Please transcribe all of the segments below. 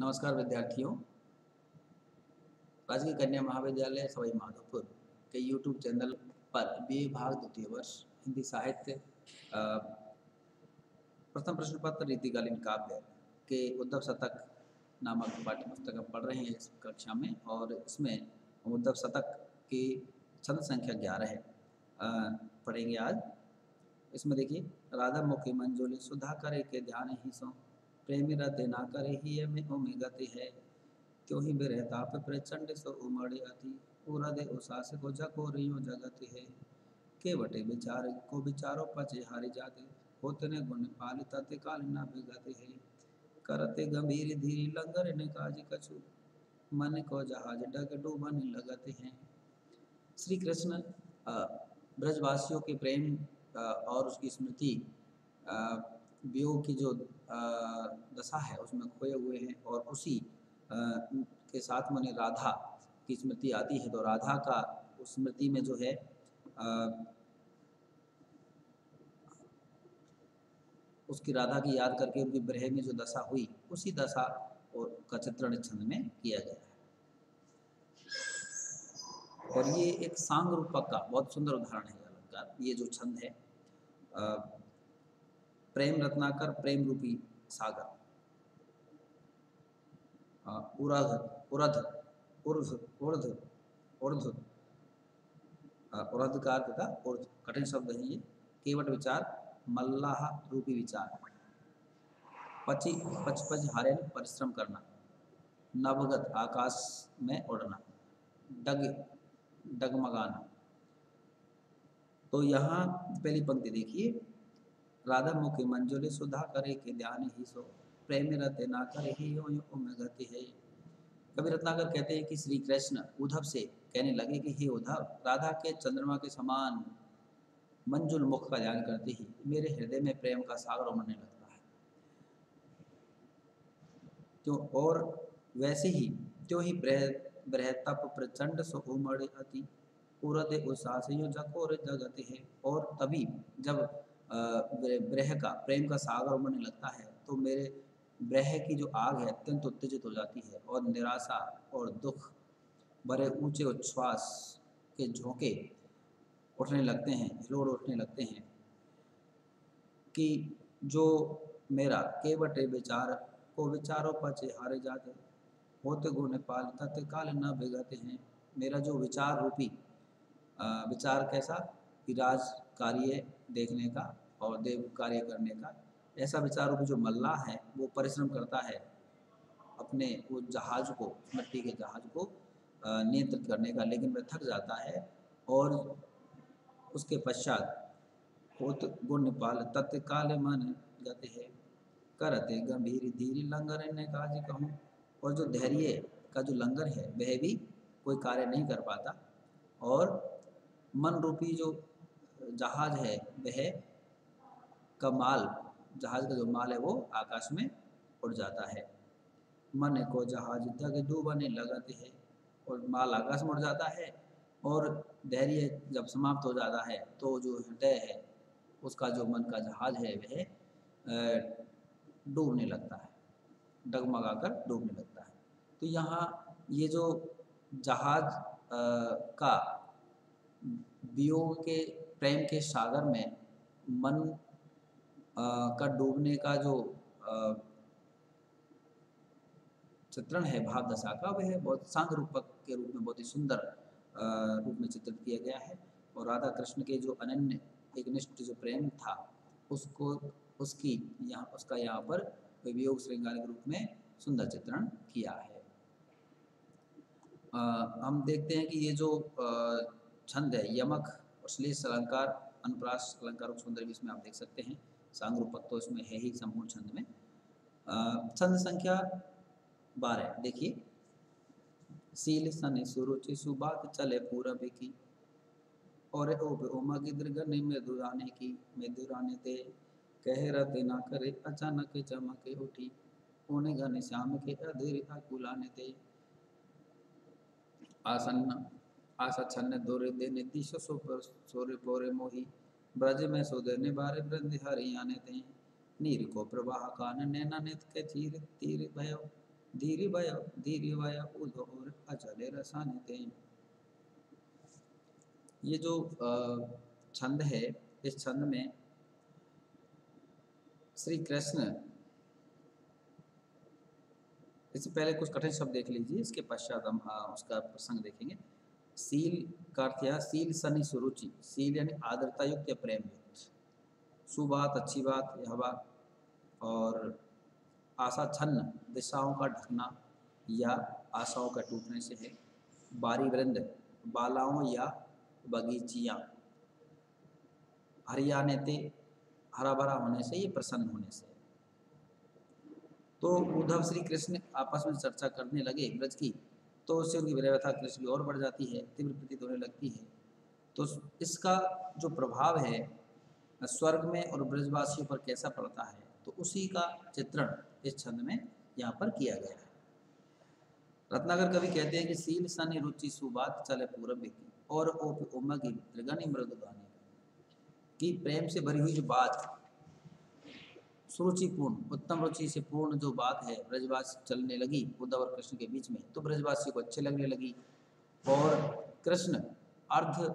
नमस्कार विद्यार्थियों। राजकीय कन्या महाविद्यालय सवाई माधोपुर के YouTube चैनल पर BA भाग द्वितीय वर्ष हिंदी साहित्य प्रथम प्रश्न पत्र रीतिकालीन काव्य के उद्धव शतक नामक पाठ्य पुस्तक हम पढ़ रहे हैं इस कक्षा में, और इसमें उद्धव शतक की छंद संख्या 11 है। पढ़ेंगे आज। इसमें देखिए, राधा मुखी मंजोली सुधा करे के ध्यान ही सो, प्रेमी रते ना करे ही में ओमे गति है, क्यों ही बिरहताप प्रचंड सो उमड़े अति, पूरा दे उसास को जको रियो जगति है, के वटे विचार को विचारो पचे हारी जाते, होते ने गुण पाल तते काल न विगति है, करते गंभीर धीरी लंगर ने काज कछु, मन को जहाज डग डूबन लगते हैं। श्री कृष्ण ब्रजवासियों के प्रेम और उसकी स्मृति वियोग की जो दशा है उसमें खोए हुए हैं, और उसी के साथ में राधा की स्मृति आती है, तो राधा का उस स्मृति में जो है उसकी राधा की याद करके उनकी विरह में जो दशा हुई, उसी दशा और का चित्रण छंद में किया गया है। और ये एक सांग रूपक का बहुत सुंदर उदाहरण है अलंकार। ये जो छंद है, प्रेम रत्नाकर प्रेम रूपी सागर, उरध उरध उर्ध उर्ध उर्ध उरध का अर्थ था उर्ध, कठिन शब्द है ये। केवट विचार मल्लाह रूपी विचार, पची पच पच हारे परिश्रम करना, नवगत आकाश में उड़ना, डग डगमगाना। तो यहाँ पहली पंक्ति देखिए, राधा मुखी मंजुले सुधा करे के ध्यान ही सो, प्रेम रते ना करे ही यो उम्र गति है। कवि रत्नाकर कहते हैं कि श्री कृष्ण उद्धव से कहने लगे कि हे उद्धव, राधा के चंद्रमा के समान मंजुल मुख का ध्यान करते ही मेरे हृदय में प्रेम का सागर उमड़ने लगता है, क्यों और वैसे ही क्यों ही बृहतप प्रचंड सो उमड़े अति, पूरत उसास यो जकोर जगति है। और तभी जब ब्रह का प्रेम का सागर उमड़ने लगता है, तो मेरे ब्रह की जो आग है अत्यंत उत्तेजित हो जाती है, और निराशा और दुख भरे ऊंचे उच्छ्वास के झोंके उठने लगते हैं, हिलोड़ उठने लगते हैं, कि जो मेरा केवटे विचार को विचारों पचे हारे जाते, होते गुण पाल तत्काल काल न बिगते हैं। मेरा जो विचार रूपी विचार कैसा कि राज कार्य देखने का और देव कार्य करने का, ऐसा विचार रूपी जो मल्लाह है वो परिश्रम करता है अपने वो जहाज को, मिट्टी के जहाज को नियंत्रित करने का, लेकिन वह थक जाता है, और उसके पश्चात होत गुण पाल तत्काल मन जाते हैं, करते गंभीर धीरे लंगर ने काज कहूँ। और जो धैर्य का जो लंगर है वह भी कोई कार्य नहीं कर पाता, और मन रूपी जो जहाज है वह का माल, जहाज का जो माल है वो आकाश में उड़ जाता है। मन को जहाज तक डूबने लगते है, और माल आकाश में उड़ जाता है, और धैर्य जब समाप्त हो जाता है तो जो हृदय है उसका जो मन का जहाज है वह डूबने लगता है, डगमगाकर डूबने लगता है। तो यहाँ ये जो जहाज का वियोग के प्रेम के सागर में मन का डूबने का जो चित्रण है भाव दशा का, वह बहुत सांग रूपक के रूप में बहुत ही सुंदर रूप में चित्रित किया गया है। और राधा कृष्ण के जो अनन्य एकनिष्ठ जो प्रेम था उसको उसका यहाँ पर वियोग श्रृंगार के रूप में सुंदर चित्रण किया है। हम देखते हैं कि ये जो छंद है, यमक और श्लेष अलंकार अनुप्रास अलंकार और सुंदर भी इसमें आप देख सकते हैं। सांग रूपक तो इसमें है ही संपूर्ण छंद में। छंद संख्या 12 देखिए, सील सने सुरुचि सुबात चले पूरब की, और ओमा गिद्र गने में दुराने की, में दुराने ते कह रते ना करे अचानक चमके उठी, ओने घने श्याम के अधीर अकुलाने ते, आसन्न आसन्न दोरे देने दिशो सोरे पोरे मोही, ब्रज में सोदेने बारे वृंद हरियाने ते, नीर को प्रवाह कान नैना नित के तीर तीर भयो, धीरे भय उधोर अचले रसाने ते। ये जो छंद है, इस छंद में श्री कृष्ण, इससे पहले कुछ कठिन शब्द देख लीजिए, इसके पश्चात हम उसका प्रसंग देखेंगे। सील का अर्थ है सील सनी सुरुचि, सील यानी आदरता युक्त या प्रेम युक्त, सुबात अच्छी बात, यह बात, और आशा छन्न दिशाओं का ढकना या आशाओं का टूटने से है। बारी वृंद बालाओं या बगीचियाँ, हरियाणे ते हरा भरा होने से, ये प्रसन्न होने से। तो उद्धव श्री कृष्ण आपस में चर्चा करने लगे ब्रज की, तो उससे उनकी विरह व्यथा कृष्ण की और बढ़ जाती है, तीव्र प्रतीत होने लगती है। तो इसका जो प्रभाव है स्वर्ग में और ब्रजवासियों पर कैसा पड़ता है, तो उसी का चित्रण इस छंद में यहाँ पर किया गया है। रत्नाकर कवि कहते हैं कि सील सनी रुचि सुबात चले पूरब की, और ओप उमगी त्रिगणी मृदु गाने, कि प्रेम से भरी हुई जो बात, सुरुचिपूर्ण उत्तम रुचि से पूर्ण जो बात है ब्रजवासी चलने लगी उद्धव और कृष्ण के बीच में, तो ब्रजवासी को अच्छे लगने लगी। और कृष्ण अर्ध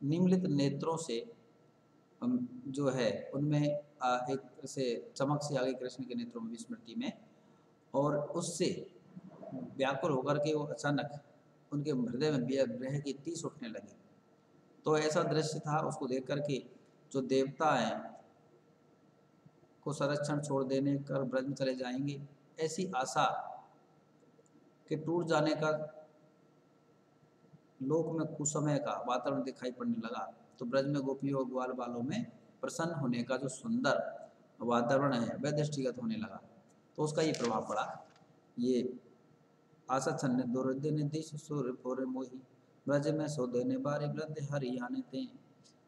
निम्लित नेत्रों से जो है उनमें एक तरह से चमक से आ गई कृष्ण के नेत्रों में, विस्मृति में, और उससे व्याकुल होकर के वो अचानक उनके हृदय में विरह की तीस उठने लगी। तो ऐसा दृश्य था, उसको देख करके जो देवता हैं को संरक्षण छोड़ देने कर ब्रज में चले जाएंगे, ऐसी आशा के टूट जाने का लोक में कुसमय का वातावरण दिखाई पड़ने लगा। तो ब्रज में गोपियों और ग्वाल बालों में प्रसन्न होने का जो सुंदर वातावरण है वह दृष्टिगत होने लगा, तो उसका ये प्रभाव पड़ा। ये आशा छन्ने दुर्दे निदेश सूर्य पोरे मोही, ब्रज में सो देने बारे वृद्ध हरियाणे ते,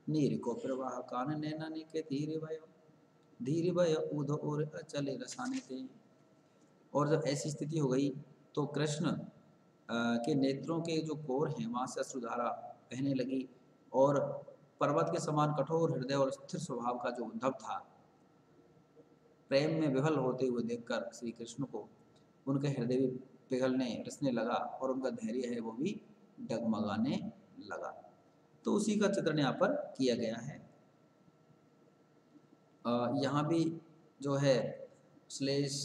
नीर को प्रवाह कान नैना ने के धीरे भय उध और अचले रसाने थे। और जब ऐसी स्थिति हो गई तो कृष्ण के नेत्रों के जो कोर हैं वहाँ से अश्रुधारा बहने लगी, और पर्वत के समान कठोर हृदय और स्थिर स्वभाव का जो उद्धव था, प्रेम में विफल होते हुए देखकर श्री कृष्ण को उनके हृदय भी पिघलने रिसने लगा, और उनका धैर्य है वो भी डगमगाने लगा। तो उसी का चित्रण यहाँ पर किया गया है। यहाँ भी जो है श्लेष,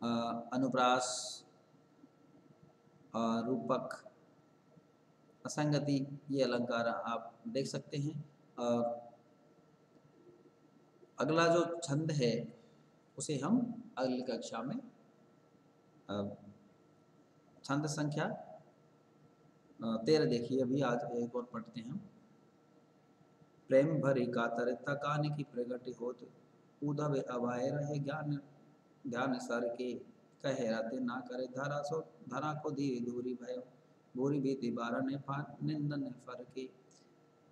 अनुप्रास, रूपक, असंगति, ये अलंकार आप देख सकते हैं। अगला जो छंद है उसे हम अगली कक्षा में छंद संख्या 13 देखिए, अभी आज एक और पढ़ते हैं। प्रेम भरी कातरता कान की प्रगति होत, उधव अवाय रहे ज्ञान ध्यान सर के, कहे राते ना करे धरा को धीरे दूरी भयो, भूरी भीति बारा ने निंदन फर के,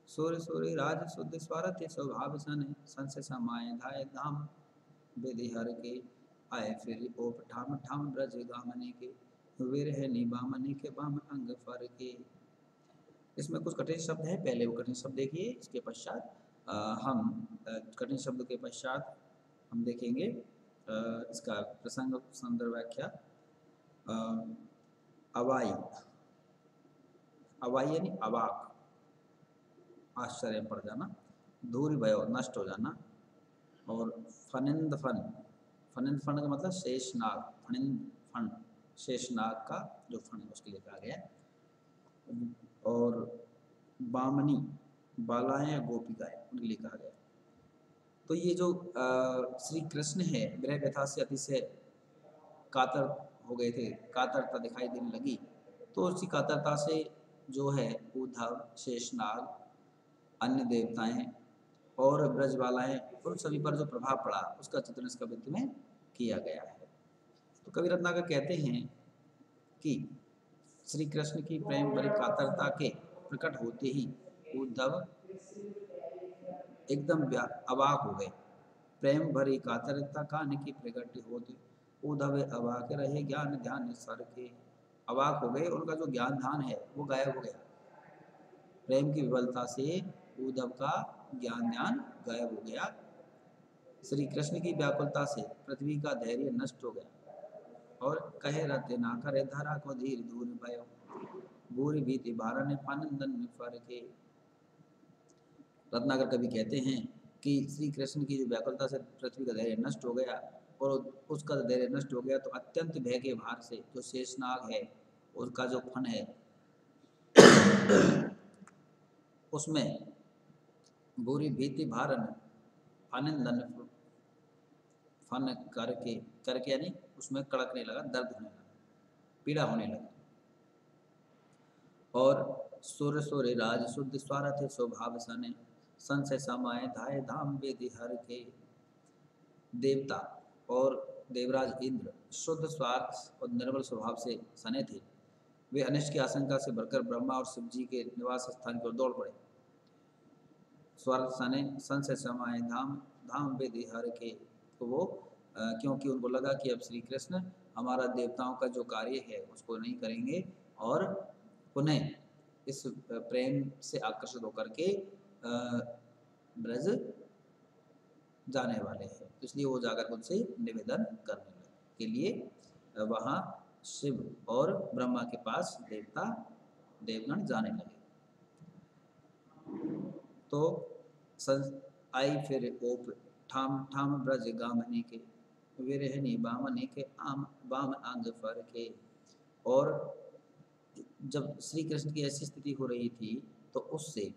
सूर्य सूर्य राज शुद्ध स्वार्थ स्वभाव सन, संस समाये धाय धाम विधि हर के, आए फिर ओप ठाम ठाम ब्रज गामने के, विरह निबामने के बाम अंग फर के। इसमें कुछ कठिन शब्द है, पहले वो कठिन शब्द देखिए, इसके पश्चात हम कठिन शब्द के पश्चात हम देखेंगे इसका प्रसंग संदर्भ व्याख्या। अवाई, अवाई यानी अवाक, आश्चर्य पड़ जाना, धूरी भयो नष्ट हो जाना, और फनिंद फन, फनिंद फन का मतलब शेषनाग, फनिंद फन शेषनाग का जो फन है उसके लिए कहा गया। और बामनी बालाएं गोपिकाएं, उनके लिए कहा गया। तो ये जो श्री कृष्ण है विरह व्यथा से अतिशय कातर हो गए थे, कातरता दिखाई देने लगी, तो उसी कातरता से जो है उद्धव, शेषनाग, अन्य देवताएं और ब्रजबालाएं, उन सभी पर जो प्रभाव पड़ा उसका चित्रण इस कवित्व में किया गया है। तो कवि रत्नाकर कहते हैं कि श्री कृष्ण की प्रेम भरी कातरता के प्रकट होते ही उद्धव एकदम अवाक हो गए। प्रेम भरी कातरता कान की प्रकट होते उद्धव अवाक रहे ज्ञान ध्यान सर के, अवाक हो गए, उनका जो ज्ञान ध्यान है वो गायब हो गया। प्रेम की विफलता से उद्धव का ज्ञान ध्यान गायब हो गया। श्री कृष्ण की व्याकुलता से पृथ्वी का धैर्य नष्ट हो गया। और कहे रहते ना करे धरा को धीर दूर भयो, बूरी बीती भारन पानंदन फर के। रत्नाकर कवि कहते हैं कि श्री कृष्ण की जो व्याकुलता से पृथ्वी का धैर्य नष्ट हो गया, और उसका धैर्य नष्ट हो गया तो अत्यंत भय के भार से जो शेषनाग है उसका जो फन है उसमें बुरी भीति भारन आनंदन फन करके करके यानी उसमें कड़कने लगा, दर्द होने लगा, पीड़ा होने लगी। और सुर सुर राज शुद्ध स्वार्थ स्वभाव सने, संशय समाये धाय धाम वेदि हर के। देवता और देवराज इंद्र शुद्ध स्वार्थ और निर्मल स्वभाव से सने थे। वे अनिष्ट की आशंका से भरकर ब्रह्मा और शिव जी के निवास स्थान की ओर दौड़ पड़े। स्वार्थ सने संशय समाये धाम धाम वेदि हर के। तो वो क्योंकि उनको लगा कि अब श्री कृष्ण हमारा देवताओं का जो कार्य है उसको नहीं करेंगे और पुनः इस प्रेम से आकर्षित होकर के ब्रज जाने वाले हैं, इसलिए वो जाकर उनसे निवेदन करने लगे के लिए वहाँ शिव और ब्रह्मा के पास देवगण जाने लगे। तो आई फिर ओप ठाम ठाम ब्रज गामनी के, विरहनी बामनी के आम बाम अंग फर के। और जब श्री कृष्ण की ऐसी स्थिति हो रही थी तो उससे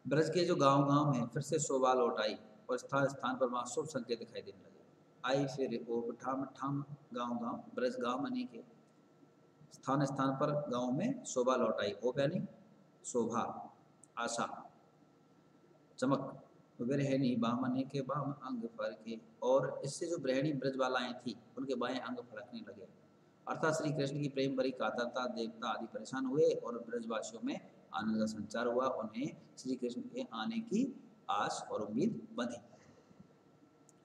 ब्रज के जो गांव हैं फिर से शोभा लौट आई और स्थान स्थान पर वहाँ शुभ संकेत दिखाई देने लगे। आई फिर ओप ठाम ठाम गांव ब्रज गांव मनी के, स्थान स्थान पर गांव में शोभा लौट आई। ओप यानी शोभा, आशा, चमक। विरहनी बामनी के बाम अंग फर के। और इससे जो गृहिणी ब्रजबालाएं थी उनके बाएं अंग फड़कने लगे। अर्थात श्री कृष्ण की प्रेम भरी कातरता देवता आदि परेशान हुए और ब्रजवासियों में आनंद का संचार हुआ। उन्हें श्री कृष्ण के आने की आस और उम्मीद बंधी।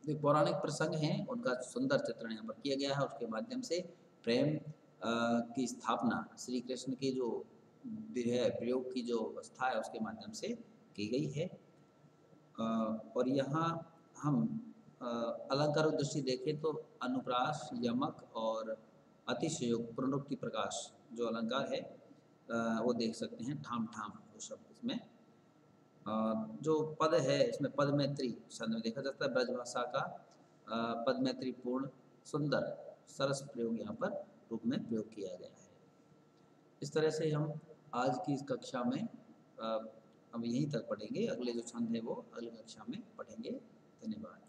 जो पौराणिक प्रसंग हैं उनका सुंदर चित्रण यहाँ पर किया गया है। उसके माध्यम से प्रेम की स्थापना श्री कृष्ण की जो प्रयोग की जो अवस्था है उसके माध्यम से की गई है। और यहाँ हम अलंकार दृष्टि देखें तो अनुप्रास, यमक और अतिशयोक्ति, पुनरुक्ति, प्रकाश जो अलंकार है वो देख सकते हैं। ठाम ठाम जो शब्द इसमें जो पद है इसमें पद मैत्री शब्द में देखा जाता है। ब्रजभाषा का पद मैत्री पूर्ण सुंदर सरस प्रयोग यहाँ पर रूप में प्रयोग किया गया है। इस तरह से हम आज की इस कक्षा में हम यहीं तक पढ़ेंगे। अगले जो छंद है वो अगली कक्षा में पढ़ेंगे। धन्यवाद।